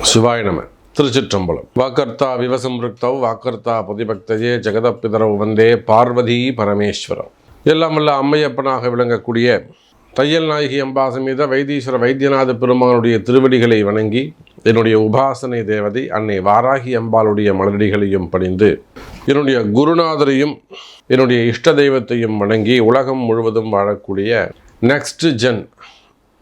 சிவாய நம. திருச்சிற்றம்பலம். வாக்கர்த்தா விவசம்ருக்தவ் வாக்கர்த்தா பதிபக்தயே ஜெகதப்பிதரவு வந்தே பார்வதி பரமேஸ்வரம். எல்லாம் வல்ல அம்மையப்பனாக விளங்கக்கூடிய தையல் நாயகி அம்பா சமேத வைத்தீஸ்வர வைத்தியநாத பெருமானுடைய திருவடிகளை வணங்கி என்னுடைய உபாசனை தேவதை அன்னை வாராகி அம்பாளுடைய மலரடிகளையும் பணிந்து என்னுடைய குருநாதரையும் என்னுடைய இஷ்ட தெய்வத்தையும் வணங்கி உலகம் முழுவதும் வாழக்கூடிய நெக்ஸ்ட் ஜென்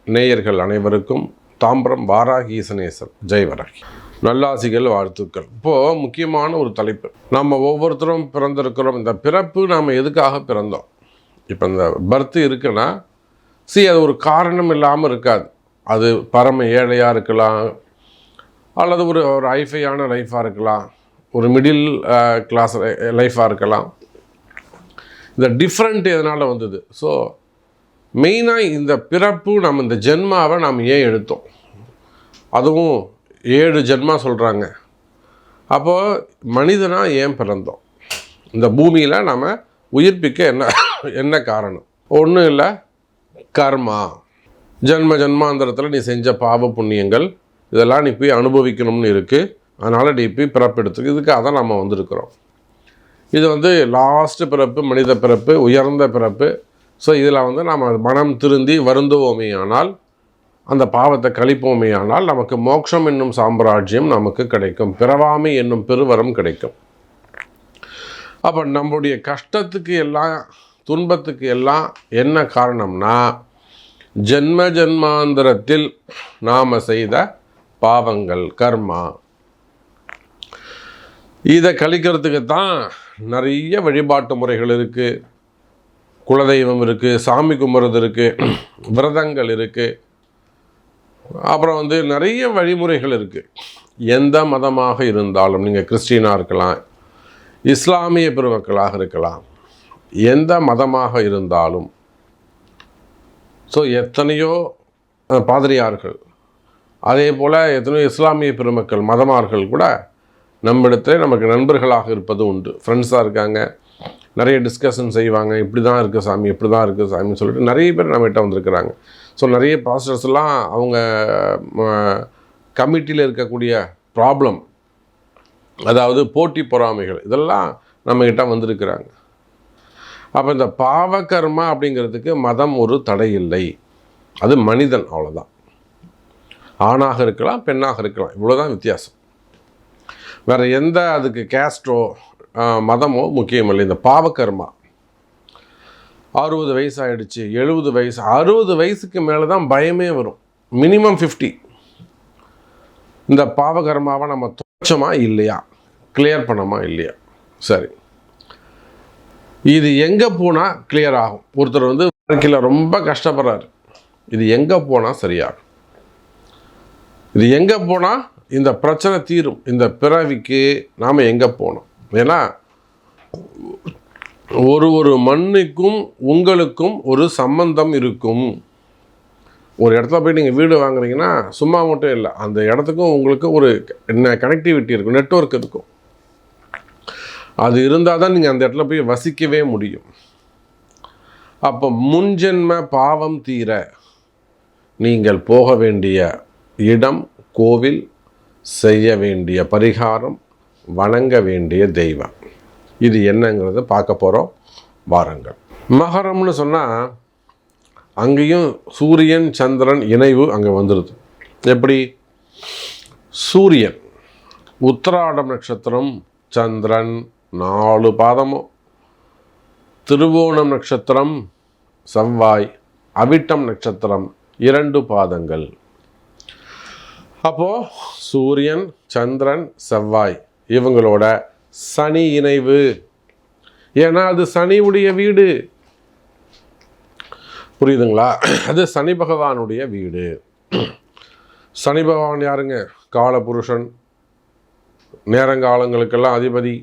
நேயர்கள் அனைவருக்கும் தாம்பரம் வாராகி ஈசனேசர் ஜெய் வராகி நல்லாசிகள், வாழ்த்துக்கள். இப்போது முக்கியமான ஒரு தலைப்பு. நம்ம ஒவ்வொருத்தரும் பிறந்திருக்கிறோம். இந்த பிறப்பு நாம் எதுக்காக பிறந்தோம்? இப்போ இந்த பர்த்து இருக்குன்னா அது ஒரு காரணம் இல்லாமல் இருக்காது. அது பரம ஏழையாக இருக்கலாம், அல்லது ஒரு ஹைஃபையான லைஃபாக இருக்கலாம், ஒரு மிடில் கிளாஸ் லைஃபாக இருக்கலாம். இந்த டிஃப்ரெண்ட் எதனால் வந்தது? ஸோ மெயினாக இந்த பிறப்பு, நம்ம இந்த ஜென்மாவை நாம் ஏன் எடுத்தோம்? அதுவும் 7 ஜென்மா சொல்கிறாங்க. அப்போது மனிதனாக ஏன் பிறந்தோம்? இந்த பூமியில் நாம் உயிர்ப்பிக்க என்ன காரணம்? ஒன்றும் இல்லை, கர்மா. ஜென்மாந்தரத்தில் நீ செஞ்ச பாவ புண்ணியங்கள் இதெல்லாம் நீ போய் அனுபவிக்கணும்னு இருக்குது. அதனால் நீ போய் பிறப்பெடுத்துக்கு இதுக்காக தான் நம்ம வந்திருக்கிறோம். இது லாஸ்ட்டு பிறப்பு, மனித பிறப்பு, உயர்ந்த பிறப்பு. ஸோ இதில் நாம் மனம் திருந்தி வருந்துவோமே ஆனால், அந்த பாவத்தை கழிப்போமே ஆனால் நமக்கு மோட்சம் என்னும் சாம்ராஜ்யம் நமக்கு கிடைக்கும், பிறவாமை என்னும் பெருவரம் கிடைக்கும். அப்போ நம்முடைய கஷ்டத்துக்கு எல்லாம், துன்பத்துக்கு எல்லாம் என்ன காரணம்னா, ஜென்மாந்தரத்தில் நாம் செய்த பாவங்கள், கர்மா. இதை கழிக்கிறதுக்கு தான் நிறைய வழிபாட்டு முறைகள் இருக்குது. குலதெய்வம் இருக்குது, சாமி கும்பிட்றது இருக்குது, விரதங்கள் இருக்குது, அப்புறம் நிறைய வழிமுறைகள் இருக்குது. எந்த மதமாக இருந்தாலும், நீங்கள் கிறிஸ்டினாக இருக்கலாம், இஸ்லாமிய பெருமக்களாக இருக்கலாம், எந்த மதமாக இருந்தாலும். ஸோ எத்தனையோ பாதிரியார்கள், அதே போல் எத்தனையோ இஸ்லாமிய பெருமக்கள், மதமார்கள் கூட நம்மிடத்தில் நமக்கு நண்பர்களாக இருப்பது உண்டு. ஃப்ரெண்ட்ஸாக இருக்காங்க, நிறைய டிஸ்கஷன் செய்வாங்க. இப்படி தான் இருக்குது சாமி, இப்படி தான் இருக்குது சாமின்னு சொல்லிட்டு நிறைய பேர் நம்மகிட்ட வந்திருக்கிறாங்க. ஸோ நிறைய பாஸ்டர்ஸ்லாம் அவங்க கமிட்டியில் இருக்கக்கூடிய ப்ராப்ளம், அதாவது போட்டி பொறாமைகள், இதெல்லாம் நம்மகிட்ட வந்திருக்கிறாங்க. அப்போ இந்த பாவகர்மா அப்படிங்கிறதுக்கு மதம் ஒரு தடை இல்லை. அது மனிதன், அவ்வளோதான். ஆணாக இருக்கலாம், பெண்ணாக இருக்கலாம், இவ்வளோதான் வித்தியாசம். வேறு எந்த அதுக்கு கேஸ்டோ மதமோ முக்கியமில்லை. இந்த பாவகர்மா 60 வயசு ஆகிடுச்சு, 70 வயசு, 60 வயசுக்கு மேலே தான் பயமே வரும். மினிமம் 50. இந்த பாவகர்மாவை நம்ம துச்சமா இல்லையா, கிளியர் பண்ணமா இல்லையா? சரி, இது எங்கே போனால் கிளியர் ஆகும்? ஒருத்தர் வாழ்க்கையில் ரொம்ப கஷ்டப்படுறாரு, இது எங்கே போனால் சரியாகும்? இது எங்கே போனால் இந்த பிரச்சனை தீரும்? இந்த பிறவிக்கு நாம் எங்கே போனோம்? ஏன்னா ஒரு மண்ணுக்கும் உங்களுக்கும் ஒரு சம்பந்தம் இருக்கும். ஒரு இடத்துல போய் நீங்கள் வீடு வாங்குறீங்கன்னா சும்மா மட்டும் இல்லை, அந்த இடத்துக்கும் உங்களுக்கு ஒரு கனெக்டிவிட்டி இருக்கும், நெட்வொர்க் இருக்கும். அது இருந்தால் தான் நீங்கள் அந்த இடத்துல போய் வசிக்கவே முடியும். அப்போ முன்ஜென்ம பாவம் தீர நீங்கள் போக வேண்டிய இடம், கோவில், செய்ய வேண்டிய பரிகாரம், வணங்க வேண்டிய தெய்வம், இது என்னங்கிறத பார்க்க போகிறோம். வாருங்கள். மகரம்னு சொன்னால் அங்கேயும் சூரியன் சந்திரன் இணைவு அங்கே வந்துடுது. எப்படி? சூரியன் உத்திராடம் நட்சத்திரம், சந்திரன் 4 பாதமும், திருவோணம் நட்சத்திரம் செவ்வாய், அவிட்டம் நட்சத்திரம் 2 பாதங்கள். அப்போது சூரியன் சந்திரன் செவ்வாய் இவங்களோட சனி இணைவு. ஏன்னா அது சனியுடைய வீடு, புரியுதுங்களா? அது சனி பகவானுடைய வீடு. சனி பகவான் யாருங்க? காலபுருஷன், நேரங்காலங்களுக்கெல்லாம் அதிபதி,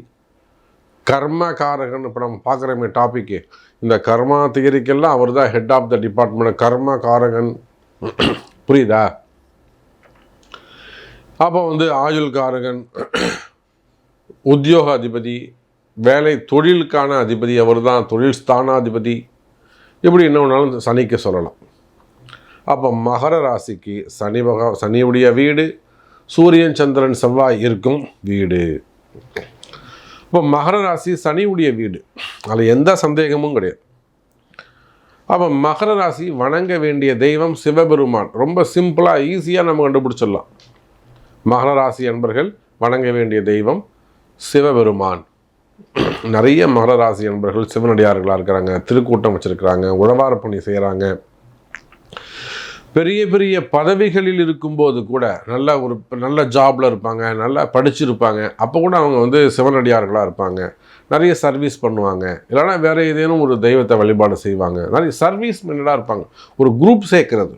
கர்மகாரகன். இப்போ நம்ம பார்க்குறோமே டாப்பிக்கு, இந்த கர்மா தியரிக்கெல்லாம் அவர் தான் ஹெட் ஆஃப் த டிபார்ட்மெண்ட், கர்மகாரகன். புரியுதா? அப்போ ஆயுள்காரகன், உத்தியோக அதிபதி, வேலை தொழிலுக்கான அதிபதி அவர் தான், தொழில் ஸ்தானாதிபதி. இப்படி என்ன வேணாலும் சனிக்கு சொல்லலாம். அப்போ மகர ராசிக்கு சனியுடைய வீடு, சூரியன் சந்திரன் செவ்வாய் இருக்கும் வீடு. இப்போ மகர ராசி சனியுடைய வீடு, அதில் எந்த சந்தேகமும் கிடையாது. அப்போ மகர ராசி வணங்க வேண்டிய தெய்வம் சிவபெருமான். ரொம்ப சிம்பிளாக ஈஸியாக நம்ம கண்டுபிடிச்சிடலாம். மகர ராசி அன்பர்கள் வணங்க வேண்டிய தெய்வம் சிவபெருமான். நிறைய மகர ராசி அன்பர்கள் சிவனடியார்களாக இருக்கிறாங்க, திருக்கூட்டம் வச்சுருக்கிறாங்க, உழவார பணி செய்கிறாங்க. பெரிய பெரிய பதவிகளில் இருக்கும்போது கூட நல்ல ஜாபில் இருப்பாங்க, நல்லா படிச்சிருப்பாங்க. அப்போ கூட அவங்க சிவனடியார்களாக இருப்பாங்க, நிறைய சர்வீஸ் பண்ணுவாங்க, இல்லைனா வேறு ஏதேனும் ஒரு தெய்வத்தை வழிபாடு செய்வாங்க. நிறைய சர்வீஸ் மென்னடாக இருப்பாங்க. ஒரு குரூப் சேர்க்கறது,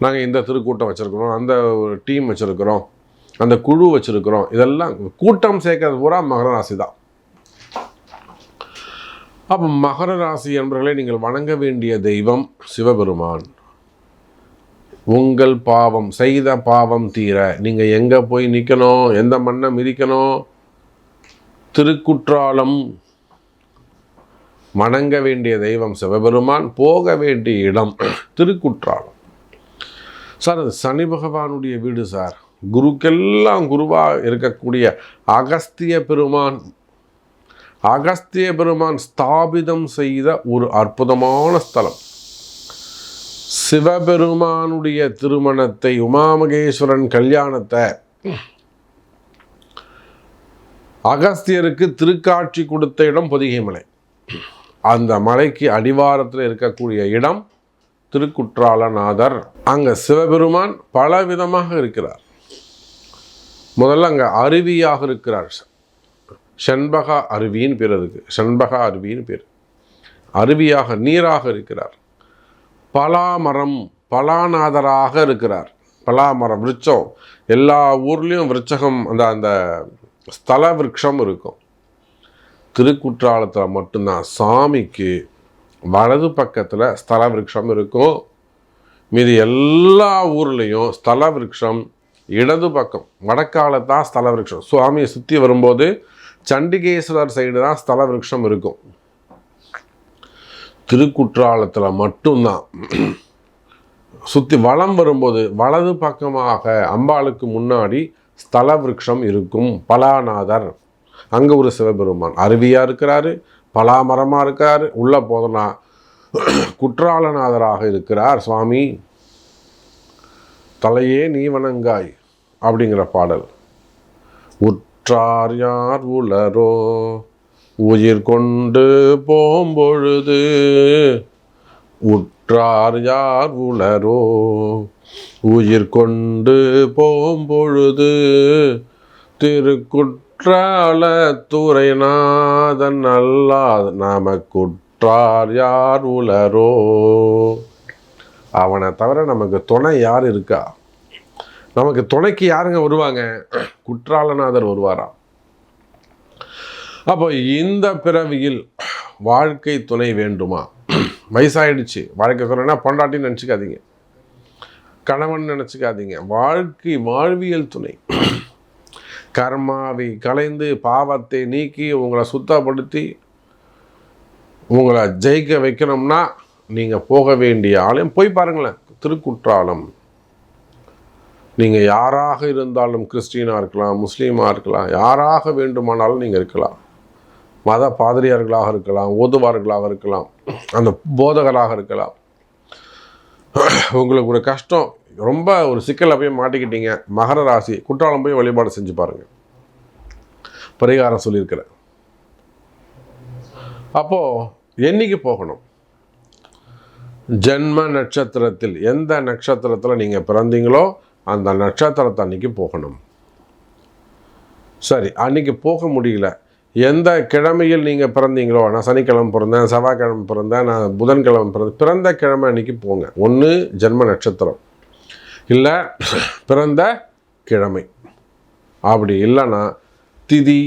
நாங்கள் இந்த திருக்கூட்டம் வச்சுருக்கிறோம், அந்த ஒரு டீம் வச்சுருக்கிறோம், அந்த குழு வச்சுருக்கிறோம், இதெல்லாம் கூட்டம் சேர்க்கறது பூரா மகர ராசி தான். அப்போ மகர ராசி என்பவர்களை நீங்கள் வணங்க வேண்டிய தெய்வம் சிவபெருமான். உங்கள் பாவம், செய்த பாவம் தீர நீங்கள் எங்கே போய் நிற்கணும், எந்த மண்ணை மிதிக்கணும்? திருக்குற்றாலம். வணங்க வேண்டிய தெய்வம் சிவபெருமான், போக வேண்டிய இடம் திருக்குற்றாலம். சார், அது சனி பகவானுடைய வீடு சார். குருக்கெல்லாம் குருவாக இருக்கக்கூடிய அகஸ்திய பெருமான் ஸ்தாபிதம் செய்த ஒரு அற்புதமான ஸ்தலம். சிவபெருமானுடைய திருமணத்தை, உமாமகேஸ்வரன் கல்யாணத்தை அகஸ்தியருக்கு திருக்காட்சி கொடுத்த இடம் பொதிகை மலை. அந்த மலைக்கு அடிவாரத்தில் இருக்கக்கூடிய இடம் திருக்குற்றாலநாதர். அங்கே சிவபெருமான் பல விதமாக இருக்கிறார். முதல்ல அங்கே அருவியாக இருக்கிறார். செண்பகா அருவின்னு பேர், அதுக்கு செண்பகா அருவின்னு பேர். அருவியாக நீராக இருக்கிறார். பலாமரம், பலாநாதராக இருக்கிறார். பலாமரம் விருட்சம், எல்லா ஊர்லேயும் விருட்சகம், அந்த ஸ்தல விருட்சம் இருக்கும். திருக்குற்றாலத்தில் மட்டும்தான் சாமிக்கு வலது பக்கத்தில் ஸ்தல விருட்சம் இருக்கும். மீது எல்லா ஊர்லேயும் ஸ்தல விருட்சம் இடது பக்கம், வடக்காலத்தான் ஸ்தல விருட்சம். சுவாமியை சுற்றி வரும்போது சண்டிகேஸ்வரர் சைடு தான் ஸ்தல விருட்சம் இருக்கும். திருக்குற்றாலத்தில் மட்டும்தான் சுற்றி வலம் வரும்போது வலது பக்கமாக அம்பாளுக்கு முன்னாடி ஸ்தல விருட்சம் இருக்கும். பலாநாதர், அங்கே ஒரு சிவபெருமான் அருவியாக இருக்கிறாரு, பலாமரமாக இருக்கார். உள்ளே போதனா குற்றாலநாதராக இருக்கிறார் சுவாமி. தலையே நீ வணங்காய் அப்படிங்கிற பாடல். உற்றார் யார் உளரோ உயிர் கொண்டு போம்பொழுது, உற்றார் யார் உளரோ உயிர் கொண்டு போம்பொழுது, திருக்குற்றாலத்துறைநாதன் அல்லாத நமக்குற்றார் யார் உளரோ. அவனை தவிர நமக்கு துணை யார் இருக்கா? நமக்கு துணைக்கு யாருங்க வருவாங்க? குற்றாலநாதர் வருவாராம். அப்போ இந்த பிறவியில் வாழ்க்கை துணை வேண்டுமா? வயசாயிடுச்சு, வாழ்க்கை துணைனா பொண்டாட்டின்னு நினச்சிக்காதீங்க, கணவன் நினச்சிக்காதீங்க. வாழ்வியல் துணை. கர்மாவை கலைந்து பாவத்தை நீக்கி உங்களை சுத்தப்படுத்தி உங்களை ஜெயிக்க வைக்கணும்னா நீங்கள் போக வேண்டிய ஆலயம் போய் பாருங்களேன், திருக்குற்றாலம். நீங்கள் யாராக இருந்தாலும், கிறிஸ்டினாக இருக்கலாம், முஸ்லீமாக இருக்கலாம், யாராக வேண்டுமானாலும் நீங்கள் இருக்கலாம். மத பாதிரியார்களாக இருக்கலாம், ஓதுவார்களாக இருக்கலாம், அந்த போதகராக இருக்கலாம். உங்களுக்கு ஒரு கஷ்டம், ரொம்ப ஒரு சிக்கலை போய் மாட்டிக்கிட்டீங்க, மகர ராசி குற்றாலம் போய் வழிபாடு செஞ்சு பாருங்கள், பரிகாரம் சொல்லியிருக்கிறேன். அப்போது என்னைக்கு போகணும்? ஜென்ம நட்சத்திரத்தில், எந்த நட்சத்திரத்தில் நீங்கள் பிறந்தீங்களோ அந்த நட்சத்திரத்தை அன்னைக்கு போகணும். சரி, அன்னைக்கு போக முடியல, எந்த கிழமையில் நீங்கள் பிறந்தீங்களோ, நான் சனிக்கிழமை பிறந்தேன், செவ்வாய்க்கிழமை பிறந்தேன், நான் புதன்கிழமை பிறந்தேன், பிறந்த கிழமை அன்னைக்கு போங்க. ஒன்று ஜென்ம நட்சத்திரம், இல்லை பிறந்த கிழமை. அப்படி இல்லைன்னா திதி,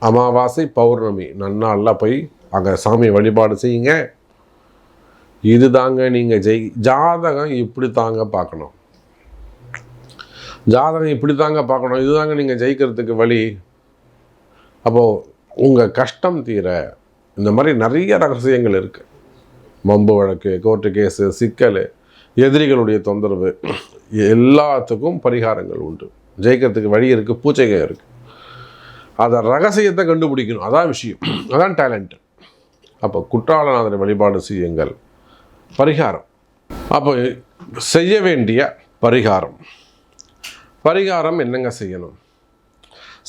அமாவாசை, பௌர்ணமி நன்னாளில் போய் அங்கே சாமி வழிபாடு செய்யுங்க. இது தாங்க நீங்கள் ஜாதகம் இப்படி தாங்க பார்க்கணும். ஜாதகம் இப்படி தாங்க பார்க்கணும். இதுதாங்க நீங்கள் ஜெயிக்கிறதுக்கு வழி. அப்போது உங்கள் கஷ்டம் தீர இந்த மாதிரி நிறைய ரகசியங்கள் இருக்குது. வம்பு வழக்கு, கோர்ட்டு கேஸு, சிக்கல், எதிரிகளுடைய தொந்தரவு, எல்லாத்துக்கும் பரிகாரங்கள் உண்டு. ஜெயிக்கிறதுக்கு வழி இருக்குது, பூச்சைகள் இருக்குது. அதை ரகசியத்தை கண்டுபிடிக்கணும், அதான் விஷயம், அதான் டேலண்ட். அப்போ குற்றாலநாதரை வழிபாடு செய்யுங்கள். பரிகாரம், அப்போ செய்ய வேண்டிய பரிகாரம் என்னங்க செய்யணும்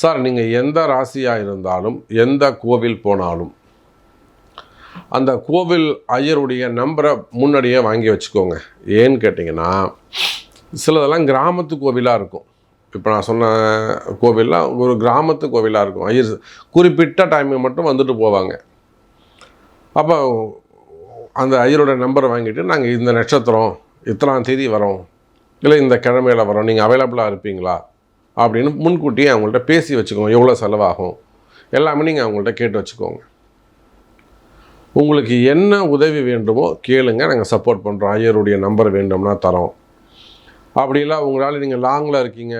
சார்? நீங்கள் எந்த ராசியாக இருந்தாலும், எந்த கோவில் போனாலும், அந்த கோவில் ஐயருடைய நம்பரை முன்னாடியே வாங்கி வச்சுக்கோங்க. ஏன்னு கேட்டிங்கன்னா, சிலதெல்லாம் கிராமத்து கோவிலாக இருக்கும். இப்போ நான் சொன்ன கோவில்லாம் ஒரு கிராமத்து கோவிலாக இருக்கும். ஐயர் குறிப்பிட்ட டைமுக்கு மட்டும் வந்துட்டு போவாங்க. அப்போ அந்த ஐயரோட நம்பரை வாங்கிட்டு, நாங்கள் இந்த நட்சத்திரம் இத்தனாம் தேதி வரோம், இல்லை இந்த கிழமையில் வரோம், நீங்கள் அவைலபிளாக இருப்பீங்களா அப்படின்னு முன்கூட்டியே அவங்கள்ட்ட பேசி வச்சுக்கோங்க. எவ்வளோ செலவாகும் எல்லாமே நீங்கள் அவங்கள்ட்ட கேட்டு வச்சுக்கோங்க. உங்களுக்கு என்ன உதவி வேண்டுமோ கேளுங்க, நாங்கள் சப்போர்ட் பண்ணுறோம். ஐயருடைய நம்பர் வேண்டும்னா தரோம். அப்படிலாம் உங்களால் நீங்கள் லாங்கில் இருக்கீங்க,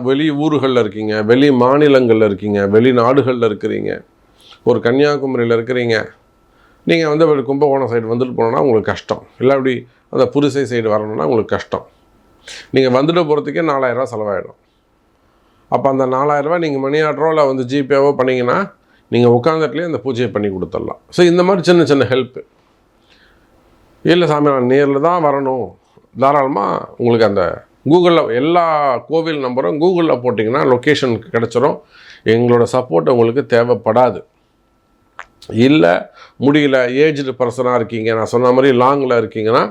வெளி ஊர்களில் இருக்கீங்க, வெளி மாநிலங்களில் இருக்கீங்க, வெளிநாடுகளில் இருக்கிறீங்க, ஒரு கன்னியாகுமரியில் இருக்கிறீங்க, நீங்கள் வந்து கும்பகோணம் சைடு வந்துட்டு போனோன்னா உங்களுக்கு கஷ்டம். இல்லை அப்படி அந்த புரிசை சைடு வரணும்னா உங்களுக்கு கஷ்டம். நீங்கள் வந்துட்டு போகிறதுக்கே 4000 ரூபா செலவாயிடும். அப்போ அந்த 4000 ரூபா நீங்கள் மணி ஆர்டரோ இல்லை வந்து ஜிபேவோ பண்ணிங்கன்னா நீங்கள் உட்காந்துட்டுலேயே அந்த பூஜையை பண்ணி கொடுத்துடலாம். ஸோ இந்த மாதிரி சின்ன சின்ன ஹெல்ப்பு. இல்லை சாமி நான் நேரில் தான் வரணும், தாராளமாக உங்களுக்கு அந்த கூகுளில் எல்லா கோவில் நம்பரும் கூகுளில் போட்டிங்கன்னா லொக்கேஷன் கிடச்சிரும். எங்களோட சப்போர்ட் உங்களுக்கு தேவைப்படாது. இல்லை முடியல, ஏஜ்டு பர்சனாக இருக்கீங்க, நான் சொன்ன மாதிரி லாங்கில் இருக்கீங்கன்னா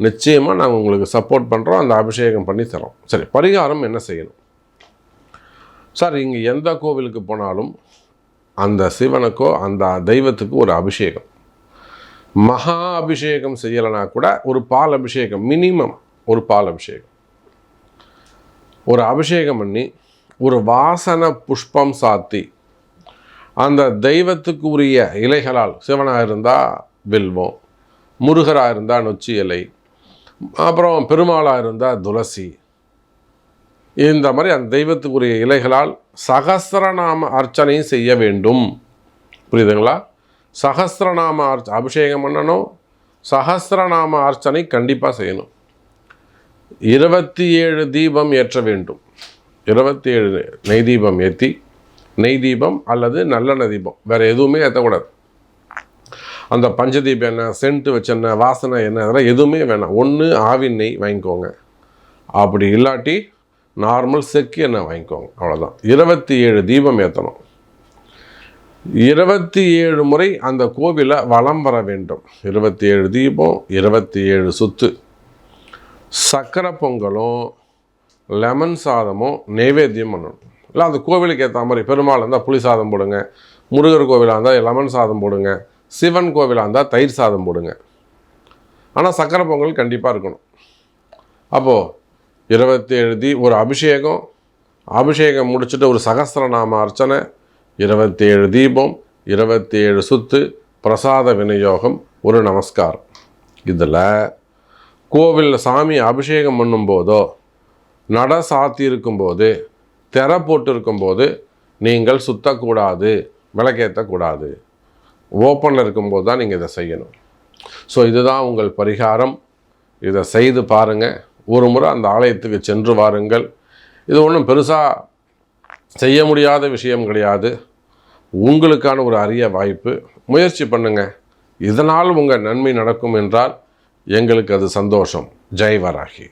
நிச்சயமாக நாங்கள் உங்களுக்கு சப்போர்ட் பண்ணுறோம், அந்த அபிஷேகம் பண்ணி தரோம். சரி, பரிகாரம் என்ன செய்யணும் சார்? இங்கே எந்த கோவிலுக்கு போனாலும் அந்த சிவனுக்கோ அந்த தெய்வத்துக்கு ஒரு அபிஷேகம், மகா அபிஷேகம் செய்யலைனா கூட ஒரு பால் அபிஷேகம், மினிமம் ஒரு பால் அபிஷேகம், ஒரு அபிஷேகம் பண்ணி ஒரு வாசனை புஷ்பம் சாத்தி அந்த தெய்வத்துக்கு உரிய இலைகளால், சிவனாக இருந்தால் வில்வம், முருகராக இருந்தால் நொச்சி இலை, அப்புறம் பெருமாளாக இருந்தால் துளசி, இந்த மாதிரி அந்த தெய்வத்துக்குரிய இலைகளால் சகஸ்ரநாம அர்ச்சனையும் செய்ய வேண்டும். புரியுதுங்களா? சகஸ்ரநாம அபிஷேகம் பண்ணணும், சகஸ்ரநாம அர்ச்சனை கண்டிப்பாக செய்யணும். 27 தீபம் ஏற்ற வேண்டும். 27 நெய் தீபம் ஏற்றி, நெய் தீபம் அல்லது நல்லெண்ணெய் தீபம், வேறு எதுவுமே ஏற்றக்கூடாது. அந்த பஞ்சதீபம் என்ன, சென்ட்டு வச்செண்ணெய், வாசனை என்ன, அதெல்லாம் எதுவுமே வேணாம். ஒன்று ஆவின் நெய் வாங்கிக்கோங்க, அப்படி இல்லாட்டி நார்மல் செக்கு எண்ணெய் வாங்கிக்கோங்க, அவ்வளோதான். 27 தீபம் ஏற்றணும். 27 முறை அந்த கோவிலை வலம் வர வேண்டும். 27 தீபம், 27 சுத்து. சக்கரை பொங்கலும் லெமன் சாதமும் நைவேத்தியம் பண்ணணும். இல்லை அந்த கோவிலுக்கு ஏற்ற மாதிரி, பெருமாள் இருந்தால் புளி சாதம் போடுங்க, முருகர் கோவிலாக இருந்தால் லெமன் சாதம் போடுங்க, சிவன் கோவிலாக இருந்தால் தயிர் சாதம் போடுங்க. ஆனால் சக்கரை பொங்கல் கண்டிப்பாக இருக்கணும். அப்போது 27 ஒரு அபிஷேகம் முடிச்சுட்டு ஒரு சகஸ்ரநாம அர்ச்சனை, 27 தீபம், 27 சுத்து, பிரசாத விநியோகம், ஒரு நமஸ்காரம். இதில் கோவிலில் சாமி அபிஷேகம் பண்ணும்போதோ, நட சாத்தி இருக்கும்போது, திரை போட்டு இருக்கும்போது நீங்கள் சுற்றக்கூடாது, விளக்கேற்றக்கூடாது. ஓப்பனில் இருக்கும்போது தான் நீங்கள் இதை செய்யணும். ஸோ இதுதான் உங்கள் பரிகாரம். இதை செய்து பாருங்கள். ஒரு முறை அந்த ஆலயத்துக்கு சென்று வாருங்கள். இது ஒன்றும் பெருசாக செய்ய முடியாத விஷயம் கிடையாது. உங்களுக்கான ஒரு அரிய வாய்ப்பு. முயற்சி பண்ணுங்கள். இதனால் உங்கள் நன்மை நடக்கும் என்றால் எங்களுக்கு அது சந்தோஷம். ஜெய் வராகி.